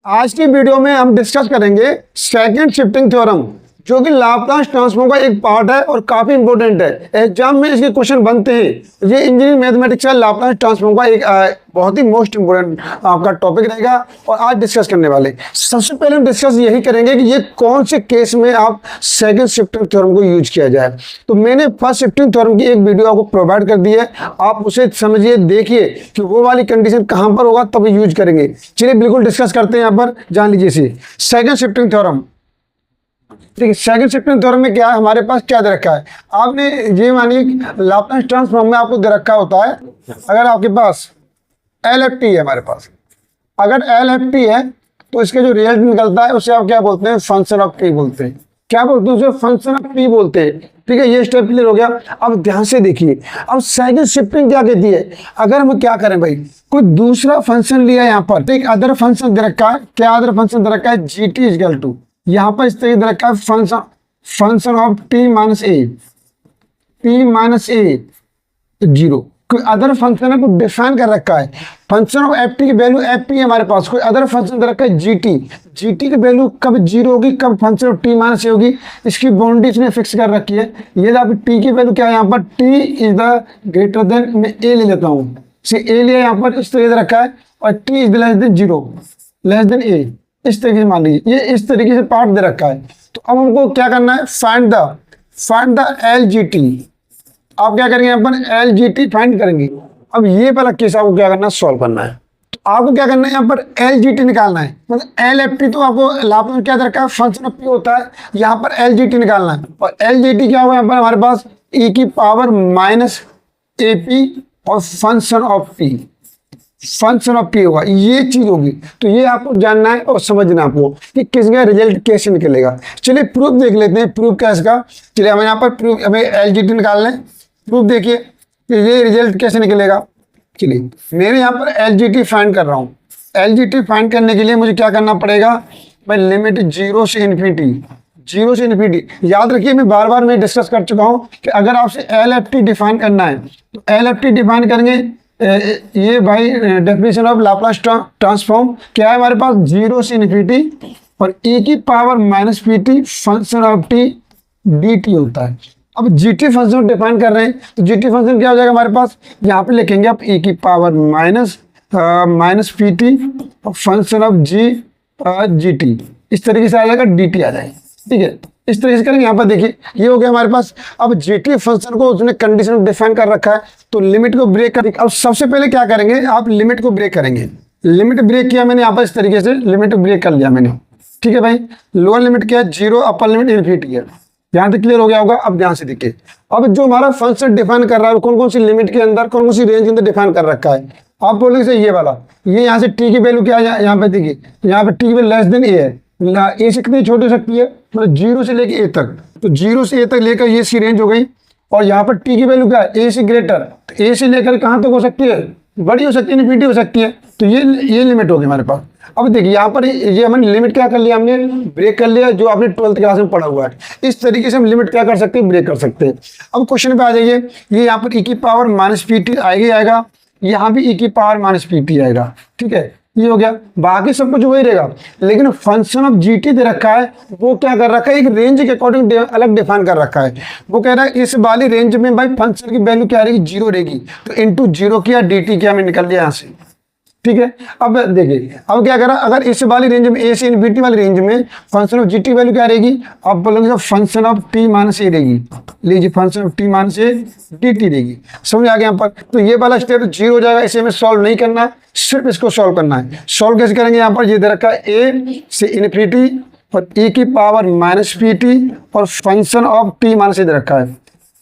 आज की वीडियो में हम डिस्कस करेंगे सेकंड शिफ्टिंग थ्योरम, जो कि लाप्लास ट्रांसफॉर्म का एक पार्ट है और काफी इंपॉर्टेंट है। एग्जाम में इसके क्वेश्चन बनते हैं। ये इंजीनियरिंग मैथमेटिक्स का लाप्लास ट्रांसफॉर्म का एक बहुत ही मोस्ट इंपोर्टेंट आपका टॉपिक रहेगा और आज डिस्कस करने वाले। सबसे पहले हम डिस्कस यही करेंगे कि ये कौन से केस में आप सेकंड शिफ्टिंग थ्योरम को यूज किया जाए। तो मैंने फर्स्ट शिफ्टिंग थ्योरम की एक वीडियो आपको प्रोवाइड कर दी है, आप उसे समझिए, देखिए कि वो वाली कंडीशन कहां पर होगा तब यूज करेंगे। चलिए बिल्कुल डिस्कस करते हैं। यहाँ पर जान लीजिए सेकंड शिफ्टिंग थ्योरम। ठीक है, सेकंड शिफ्टिंग थ्योरम में क्या है, हमारे पास क्या दे रखा है। आपने ये मानिए लाप्लास ट्रांसफॉर्म में आपको दे रखा होता है, अगर आपके पास LFT है, हमारे पास अगर LFT है तो इसके जो रिजल्ट निकलता है उसे आप क्या बोलते हैं, फंक्शन ऑफ टी बोलते हैं। क्या बोलते हैं उसे, फंक्शन ऑफ टी बोलते हैं। ठीक है, ये स्टेप क्लियर हो गया। अब ध्यान से देखिए, अब सेकंड शिफ्टिंग क्या कहती है। अगर हम क्या करें भाई, कोई दूसरा फंक्शन लिया यहाँ पर, तो एक अदर फंक्शन दे रखा है। क्या अदर फंक्शन दे रखा है, GT इक्वल टू, यहाँ पर इस तरीके दे रखा है function of T minus A zero. कोई अदर फंक्शन है, को डिफाइन कर रखा है। फंक्शन ऑफ FT की वैल्यू FP है हमारे पास। कोई अदर फंक्शन दे रखा है GT की वैल्यू कब जीरो होगी, कब फंक्शन ऑफ T माइनस ए होगी, इसकी बाउंड्री इसने फिक्स कर रखी है। ये आप T की वैल्यू क्या है, यहाँ पर T is the greater than, मैं A ले लेता हूँ, ए लिया यहाँ पर, इस तरीके से रखा है, और T is less than zero, less than A, इस तरीके से मान लीजिए। ये इस तरीके से पार्ट दे रखा है। तो अब हमको क्या करना है, फाइंड द LGT। आप क्या करेंगे, यहाँ पर LGT फाइंड करेंगे। अब ये वाला केस आपको क्या करना है, सॉल्व करना है। तो आपको क्या करना है, यहाँ पर LGT निकालना है। मतलब LFT तो आपको लाप्लास में क्या दे रखा है, फंक्शन ऑफ P होता है, यहाँ पर LGT निकालना है। और LGT क्या होगा यहाँ पर हमारे पास, e की पावर माइनस AP और फंक्शन ऑफ P होगा, ये चीज होगी। तो ये आपको जानना है और समझना आपको कि किसका रिजल्ट कैसे निकलेगा। चलिए प्रूफ देख लेते हैं, प्रूफ क्या है इसका। चलिए हमें यहाँ पर प्रूफ, हमें LGT निकाल लें। प्रूफ देखिए कि ये रिजल्ट कैसे निकलेगा। चलिए मेरे यहाँ पर LGT फाइंड कर रहा हूँ। LGT फाइंड करने के लिए मुझे क्या करना पड़ेगा भाई, लिमिट जीरो से इन्फिनिटी। याद रखिए, मैं बार बार मैं डिस्कस कर चुका हूँ कि अगर आपसे LFT डिफाइन करना है तो LFT डिफाइन करेंगे। ये भाई डेफिनेशन ऑफ लाप्लास ट्रांसफॉर्म क्या है हमारे पास, जीरो से इन्फिनिटी और e की power minus PT function of T dt होता है। अब GT फंक्शन डिफाइन कर रहे हैं तो GT फंक्शन क्या हो जाएगा हमारे पास, यहाँ पे लिखेंगे आप e की पावर माइनस PT और फंक्शन ऑफ GT, इस तरीके से आ जाएगा, dt आ जाएगा। ठीक है, इस तरीके से करेंगे। यहाँ पर देखिए ये हो गया हमारे पास। अब GT फंक्शन को उसने कंडीशन डिफाइन कर रखा है, तो लिमिट को ब्रेक कर। अब सबसे पहले क्या करेंगे, आप लिमिट को ब्रेक करेंगे। लिमिट ब्रेक किया मैंने यहाँ पर, इस तरीके से लिमिट ब्रेक कर लिया मैंने। ठीक है भाई, लोअर लिमिट क्या है, जीरो, अपर लिमिट इन्फिनिटी है। यहाँ तक क्लियर हो गया होगा। अब ध्यान से देखिए, अब जो हमारा फंक्शन डिफाइन कर रहा है कौन कौन सी लिमिट के अंदर, कौन कौन सी रेंज के अंदर डिफाइन कर रखा है। आप बोलेंगे सर ये वाला, ये यहाँ से T की वैल्यू क्या है, यहाँ पे देखिए, यहाँ पे T की वैल्यू लेस देन A है। ए से कितनी छोटी हो सकती है, मतलब जीरो से लेके A तक, तो जीरो से A तक लेकर ये सी रेंज हो गई। और यहाँ पर T की वैल्यू क्या है, A से ग्रेटर, तो A से लेकर कहाँ तक हो सकती है, बड़ी हो सकती है, इन्फिनिटी हो सकती है। तो ये लिमिट होगी हमारे पास। अब देखिए यहाँ पर ये हमने लिमिट क्या कर लिया, हमने ब्रेक कर लिया, जो आपने 12th क्लास में पढ़ा हुआ है। इस तरीके से हम लिमिट क्या कर सकते हैं, ब्रेक कर सकते हैं। अब क्वेश्चन पे आ जाइए, ये यहाँ पर e की पावर माइनस PT आएगा, यहाँ भी e की पावर माइनस PT आएगा। ठीक है, ये हो गया। बाकी सब कुछ वही रहेगा, लेकिन फंक्शन ऑफ GT दे रखा है, वो क्या कर रखा है, एक रेंज के अकॉर्डिंग अलग डिफाइन कर रखा है। वो कह रहा है इस वाली रेंज में भाई फंक्शन की वैल्यू क्या रहेगी, जीरो रहेगी, तो इनटू जीरो किया, dt किया, हमें निकल लिया यहाँ से। ठीक है, अब देखिए अब क्या करा, अगर इस वाली रेंज में A से इन्फिनिटी वाली रेंज में फंक्शन ऑफ GT वैल्यू क्या रहेगी, आप बोलेंगे फंक्शन ऑफ T माइनस ए रहेगी। लीजिए function of T minus A dt रहेगी। समझ आ गया यहाँ पर। तो ये वाला स्टेप जीरो हो जाएगा, इसे हमें सॉल्व नहीं करना, सिर्फ इसको सॉल्व करना है। सॉल्व कैसे करेंगे, यहाँ पर ये दे रखा है A से इन्फिनिटी और e की पावर माइनस PT और फंक्शन ऑफ T माइनस ए दे रखा है,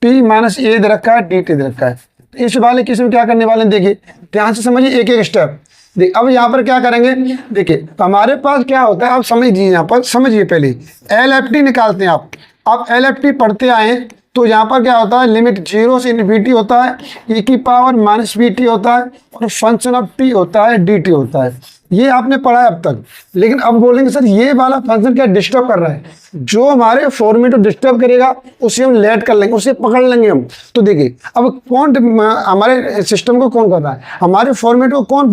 T माइनस ए दे रखा है, dt दे रखा है। इस वाले केस में क्या करने वाले हैं, देखिए ध्यान से समझिए एक एक स्टेप। देखिए अब यहाँ पर क्या करेंगे, देखिए हमारे पास क्या होता है, आप समझिए, यहाँ पर समझिए, पहले LFT निकालते हैं आप LFT पढ़ते आए तो यहाँ पर क्या होता है, लिमिट जीरो से इन्फिनिटी होता है, e की पावर माइनस PT होता है और फंक्शन ऑफ T होता है, dt होता है। ये आपने पढ़ा है अब तक। लेकिन अब बोलेंगे सर ये वाला फंक्शन क्या डिस्टर्ब कर रहा है, जो हमारे फॉर्मेट को डिस्टर्ब करेगा उसे हम लेट कर लेंगे, उसे पकड़ लेंगे हम। तो देखिए अब कौन हमारे सिस्टम को कौन कर रहा है, हमारे फॉर्मेट को कौन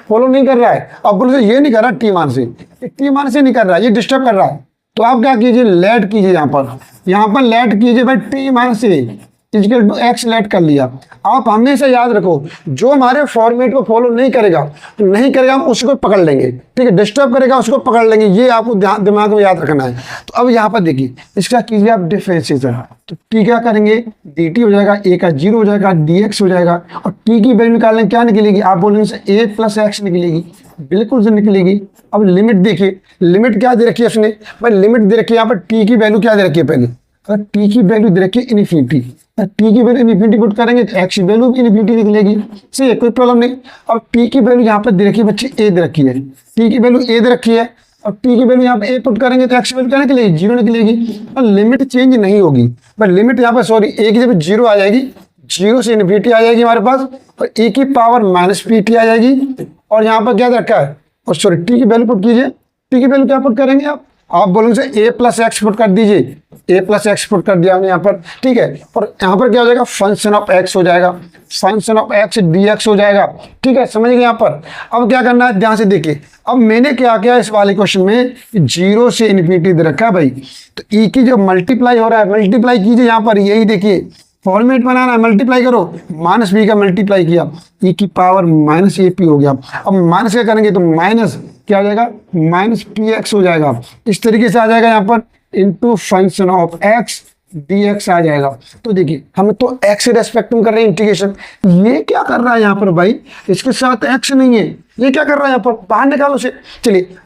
फॉलो नहीं कर रहा है। अब बोले ये नहीं कर रहा टी मान से, टी माइनस ये नहीं कर रहा है, ये डिस्टर्ब कर रहा है। तो आप क्या कीजिए, लेट कीजिए यहाँ पर लेट कीजिए भाई T minus A equal to X let कर लिया। आप हमेशा याद रखो, जो हमारे फॉर्मेट को फॉलो नहीं करेगा हम उसको पकड़ लेंगे, ठीक है, डिस्टर्ब करेगा उसको पकड़ लेंगे, ये आपको दिमाग में याद रखना है। तो अब यहाँ पर देखिए, इसका कीजिए आप डिफरेंशिएशन, तो टी क्या करेंगे, डी टी हो जाएगा, ए का 0 हो जाएगा, डी एक्स हो जाएगा, और टी की वैल्यू निकालने क्या निकलेगी, आप बोलेंगे ए प्लस एक्स निकलेगी, बिल्कुल से निकलेगी। अब लिमिट देखिए, लिमिट क्या दे रखी है उसने भाई, लिमिट दे रखी है यहाँ पर टी की वैल्यू क्या दे रखी है, पहले अगर टी की वैल्यू दे रखी है इन्फिनिटी, टी की वैल्यू इन्फिनिटी पुट करेंगे तो एक्स की वैल्यू भी इन्फिनिटी निकलेगी, सही है, कोई प्रॉब्लम नहीं। अब टी की वैल्यू यहाँ पर दे रखी है बच्चे, ए दे रखी है, टी की वैल्यू ए दे रखी है, और टी की वैल्यू यहाँ पे ए पुट करेंगे तो एक्स की वैल्यू क्या निकलेगी, 0 निकलेगी, और लिमिट चेंज नहीं होगी। पर लिमिट यहाँ पर सॉरी ए की जब 0 आ जाएगी, 0 से इन्फिनिटी आ जाएगी हमारे पास, और ए की पावर माइनस पी टी आ जाएगी, और यहाँ पर क्या रखा है, और सॉरी टी की वैल्यू पुट कीजिए, टी की वैल्यू क्या पुट करेंगे आप बोलेंगे सर ए प्लस एक्स पुट कर दीजिए, ए प्लस एक्स पुट कर दिया हमने यहाँ पर, ठीक है, और यहाँ पर क्या हो जाएगा, फंक्शन ऑफ एक्स हो जाएगा, function of x d x हो जाएगा, ठीक है, समझ गए यहाँ पर। अब क्या करना है, ध्यान से देखिए, अब मैंने क्या किया इस वाले क्वेश्चन में, 0 से इन्फिनिटी दे रखा है भाई, तो ई की जो मल्टीप्लाई हो रहा है, मल्टीप्लाई कीजिए यहाँ पर, यही देखिए फॉर्मेट बनाना है, मल्टीप्लाई करो, माइनस बी का मल्टीप्लाई किया, ई की पावर माइनस ए पी हो गया। अब माइनस क्या करेंगे तो माइनस क्या हो जाएगा, माइनस पी एक्स हो जाएगा, इस तरीके से आ जाएगा यहाँ पर, into function of x d x आ जाएगा। तो देखिए हम तो एक्स के रेस्पेक्ट में कर रहे हैं इंटीग्रेशन, ये क्या कर रहा है यहाँ पर भाई, इसके साथ एक्स नहीं है, ये क्या कर रहा है यहाँ पर, बाहर निकालो से। चलिए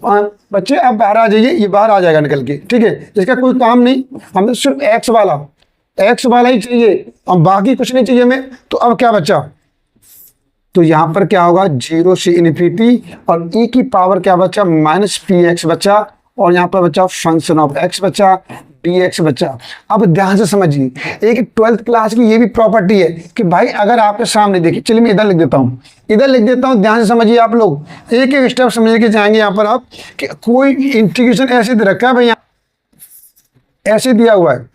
बच्चे अब बाहर आ जाइए, ये बाहर आ जाएगा निकल के, ठीक है, इसका कोई काम नहीं, हमें सिर्फ एक्स वाला ही चाहिए, अब बाकी कुछ नहीं चाहिए हमें। तो अब क्या बचा, तो यहाँ पर क्या होगा, 0 से इन्फिनिटी, और e की पावर क्या बचा, माइनस पी एक्स बचा, और यहाँ पर बचा फंक्शन ऑफ x बचा, dx बचा। अब ध्यान से समझिए, एक 12th क्लास की ये भी प्रॉपर्टी है कि भाई अगर आपके सामने देखिए, चलिए मैं इधर लिख देता हूँ, ध्यान से समझिए आप लोग, एक एक स्टेप समझ के जाएंगे यहाँ पर आप, कि कोई इंटीग्रेशन ऐसे दे रखा है भाई, ऐसे दिया हुआ है,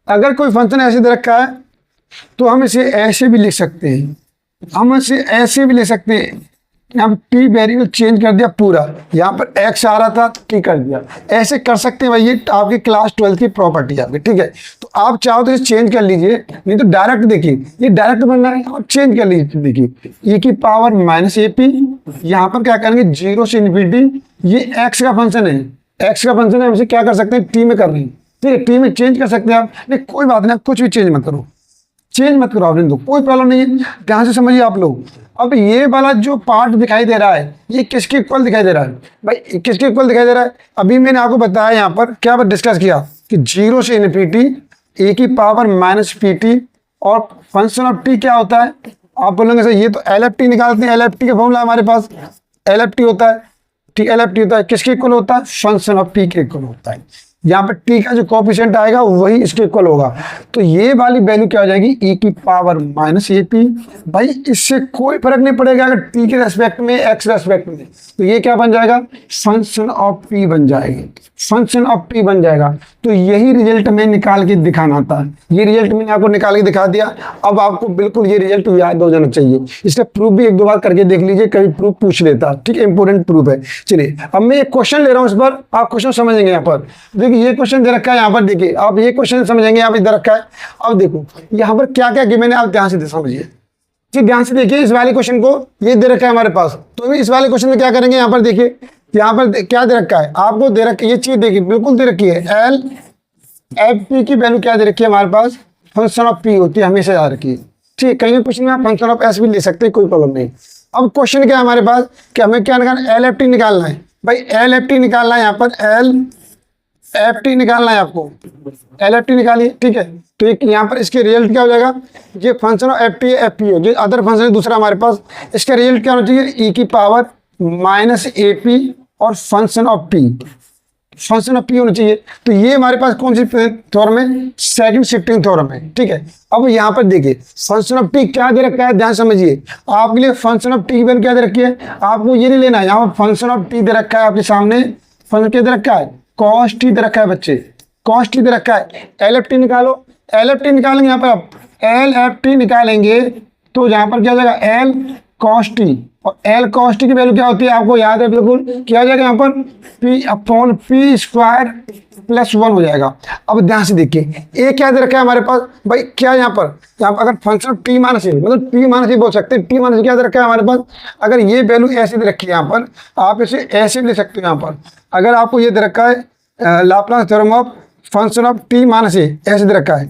अगर कोई फंक्शन ऐसे दे रखा है तो हम इसे ऐसे भी लिख सकते हैं, हम इसे ऐसे भी ले सकते हैं, हम टी वेरिएबल चेंज कर दिया पूरा, यहाँ पर एक्स आ रहा था टी कर दिया, ऐसे कर सकते हैं भाई, ये आपकी क्लास 12 की प्रॉपर्टी है आपकी, ठीक है। तो आप चाहो तो इसे चेंज कर लीजिए, नहीं तो डायरेक्ट देखिए, ये डायरेक्ट बनना है, आप चेंज कर लीजिए, देखिए ई की पावर माइनस ए पी, यहाँ पर क्या करेंगे 0 से इन्फिनिटी, ये एक्स का फंक्शन है, हम इसे क्या कर सकते हैं, टी में कर रहे हैं, ठीक है, टी में चेंज कर सकते हैं आप, नहीं कोई बात नहीं, कुछ भी चेंज मत करो आपने, तो कोई प्रॉब्लम नहीं है, ध्यान से समझिए आप लोग। अब ये वाला जो पार्ट दिखाई दे रहा है, ये किसके इक्वल दिखाई दे रहा है भाई, किसके इक्वल दिखाई दे रहा है, अभी मैंने आपको बताया यहाँ पर क्या डिस्कस किया कि 0 से इन्फिनिटी ए की पावर माइनस पी टी, और फंक्शन ऑफ टी क्या होता है, आप बोलेंगे सर ये तो एल एफ टी निकालते हैं, एल एफ टी का फॉर्मूला हमारे पास एल एफ टी होता है, ठीक, एल एफ टी होता है किसके इक्वल होता है, फंक्शन ऑफ टी के इक्वल होता है, यहाँ पर टी का जो कोएफिशिएंट आएगा वही इसके इक्वल होगा। तो ये वाली वैल्यू क्या हो जाएगी, ई की पावर माइनस ए पी, भाई इससे कोई फर्क नहीं पड़ेगा अगर टी के रेस्पेक्ट में एक्स रेस्पेक्ट में, तो ये क्या बन जाएगा, फंक्शन ऑफ पी बन जाएगी, फंक्शन ऑफ पी बन जाएगा। तो यही रिजल्ट में निकाल के दिखाना था, ये रिजल्ट मैंने आपको निकाल के दिखा दिया। अब आपको बिल्कुल ये रिजल्ट याद हो जाना चाहिए, इसका प्रूफ भी एक दो बार करके देख लीजिए, कभी प्रूफ पूछ लेता, ठीक है, इंपोर्टेंट प्रूफ है। चलिए अब मैं एक क्वेश्चन ले रहा हूँ, इस पर आप क्वेश्चन समझेंगे। यहाँ पर देखिए ये क्वेश्चन दे रखा है, यहाँ पर देखिए आप ये क्वेश्चन समझेंगे, यहाँ पर दे रखा है। अब देखो यहाँ पर क्या क्या गिवन है, आप ध्यान से समझिए, ध्यान से देखिए इस वाले क्वेश्चन को, ये दे रखा है हमारे पास। तो इस वाले क्वेश्चन में क्या करेंगे, यहाँ पर देखिए, यहाँ पर क्या दे रखा है आपको, दे रखी ये चीज देखिए बिल्कुल दे रखी है, एल एफ पी की वैल्यू क्या दे रखी है हमारे पास, फंक्शन ऑफ पी होती है, हमेशा याद रखिए, ठीक। कहीं क्वेश्चन में आप फंक्शन ऑफ एस भी ले सकते हैं, कोई प्रॉब्लम नहीं। अब क्वेश्चन क्या है हमारे पास कि हमें क्या निकालना, एल एफ टी निकालना है भाई, एल एफ टी निकालना है, यहाँ पर एल एफ टी निकालना है आपको, एल एफ टी निकालिए, ठीक है। तो यहाँ पर इसके रिजल्ट क्या हो जाएगा, ये function of F T F P हो, जो अदर फंक्शन है दूसरा हमारे पास, इसका रिजल्ट क्या होना चाहिए, ई की पावर माइनस ए पी और function of P, function of P होना चाहिए। तो ये हमारे पास कौन सी थ्योरम है, सेकंड शिफ्टिंग थ्योरम है, ठीक है। अब यहाँ पर देखिए फंक्शन ऑफ टी क्या दे रखा है, ध्यान समझिए, आपके लिए फंक्शन ऑफ टी की वैल्यू क्या दे रखी है, आपको ये नहीं लेना है, यहाँ पर फंक्शन ऑफ टी दे रखा है आपके सामने, फंक्शन क्या दे रखा है, कॉस टी दे रखा है बच्चे, कॉस टी दे रखा है। एल एफ टी निकालो, एल एफ टी निकालेंगे, यहाँ पर आप एल एफ टी निकालेंगे तो यहाँ पर क्या हो जाएगा, एल cos t, और L cos t की वैल्यू क्या होती है आपको याद है बिल्कुल, क्या हो जाएगा यहाँ पर P upon P square plus 1 हो जाएगा। अब ध्यान से देखिए ए क्या दे रखा है हमारे पास भाई, क्या यहाँ पर अगर फंक्शन टी माइनस ए, मतलब टी माइनस ए बोल सकते हैं, टी माइनस क्या दे रखा है हमारे पास, अगर ये वैल्यू ऐसे दे रखी है यहाँ पर, आप इसे ऐसे भी ले सकते हो यहाँ पर, अगर आपको ये दे रखा है Laplace theorem of function of t minus a, ऐसे दे रखा है,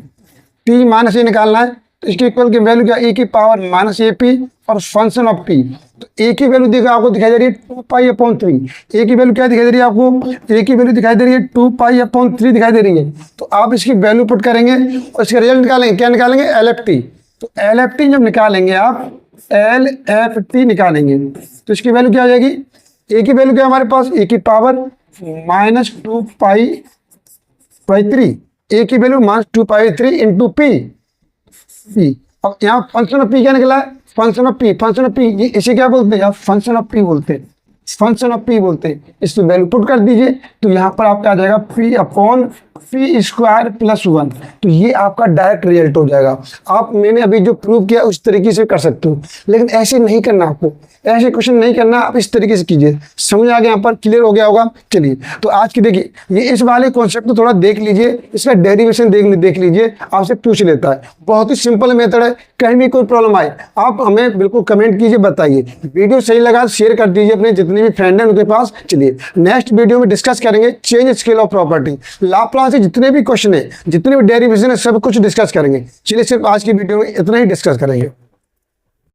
टी माइनस ए निकालना है तो इसके इक्वल की वैल्यू क्या, ए की पावर माइनस ए पी और फंक्शन ऑफ टी, तो ए की वैल्यू देखो आपको दिखाई दे रही है 2 पाई अपॉन 3, ए की वैल्यू क्या दिखाई दे रही है आपको, ए की वैल्यू दिखाई दे रही है 2 पाई अपॉन 3 दिखाई दे रही है। तो आप इसकी वैल्यू पुट करेंगे और इसका रिजल्ट निकालेंगे, क्या निकालेंगे, एल एफ टी। तो एल एफ टी जब निकालेंगे आप, एल एफ टी निकालेंगे तो इसकी वैल्यू क्या हो जाएगी, ए की वैल्यू क्या हमारे पास, ए की पावर माइनस 2 पाई बाई 3, ए की वैल्यू माइनस 2 पाई 3 इंटू पी। अब यहाँ फंक्शन ऑफ पी क्या निकला है, function of P, function of P इसे क्या बोलते हैं, फंक्शन ऑफ पी बोलते हैं, फंक्शन ऑफ पी बोलते हैं। इसमें वैल्यू पुट कर दीजिए तो यहाँ पर आपका आ जाएगा P upon P square plus 1, तो ये आपका डायरेक्ट रिजल्ट हो जाएगा। आप मैंने अभी जो प्रूव किया उस तरीके से कर सकते हो, लेकिन ऐसे नहीं करना, आपको ऐसे क्वेश्चन नहीं करना, आप इस तरीके से कीजिए। समझ आ गया, यहाँ पर क्लियर हो गया होगा। चलिए तो आज की देखिए ये इस वाले कॉन्सेप्ट को थोड़ा देख लीजिए, इसका डेरिवेशन देख लीजिए, आपसे पूछ लेता है, बहुत ही सिंपल मेथड है। कहीं भी कोई प्रॉब्लम आए आप हमें बिल्कुल कमेंट कीजिए, बताइए। वीडियो सही लगा शेयर कर दीजिए अपने जितने भी फ्रेंड हैं उनके पास। चलिए नेक्स्ट वीडियो में डिस्कस करेंगे change scale of property, Laplace से जितने भी क्वेश्चन है, जितने भी डेरिवेशन है, सब कुछ डिस्कस करेंगे। चलिए सिर्फ आज की वीडियो में इतना ही डिस्कस करेंगे।